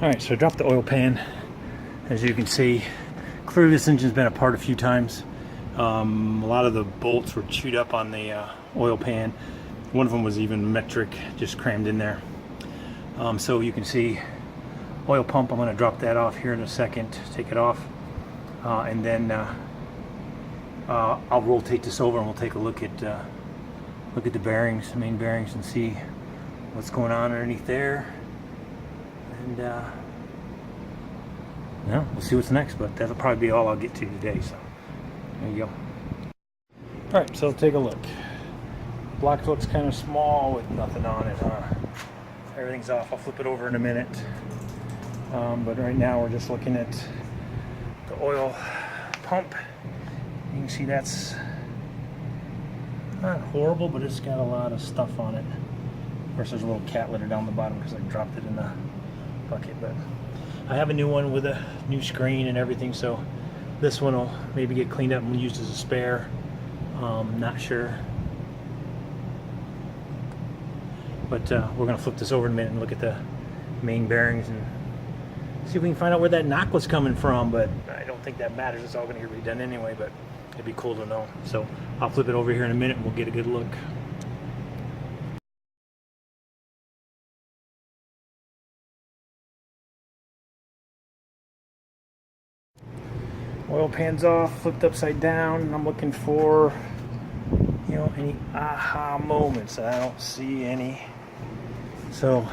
Alright, so I dropped the oil pan. As you can see, clearly this engine's been apart a few times. A lot of the bolts were chewed up on the oil pan. One of them was even metric, just crammed in there. So you can see oil pump. I'm going to drop that off here in a second, take it off, and then I'll rotate this over and we'll take a look at the bearings, the main bearings, and see what's going on underneath there. And yeah, we'll see what's next, but that'll probably be all I'll get to today. So there you go. All right, so take a look. Block looks kind of small with nothing on it. Everything's off. I'll flip it over in a minute. But right now we're just looking at the oil pump. You can see that's not horrible, but it's got a lot of stuff on it. Of course, there's a little cat litter down the bottom because I dropped it in the bucket. But I have a new one with a new screen and everything, so this one will maybe get cleaned up and used as a spare. Not sure. But we're going to flip this over in a minute and look at the main bearings and see if we can find out where that knock was coming from. But I don't think that matters. It's all going to get redone anyway, but it'd be cool to know. So I'll flip it over here in a minute and we'll get a good look. Oil pan's off, flipped upside down, and I'm looking for, you know, any aha moments. I don't see any. So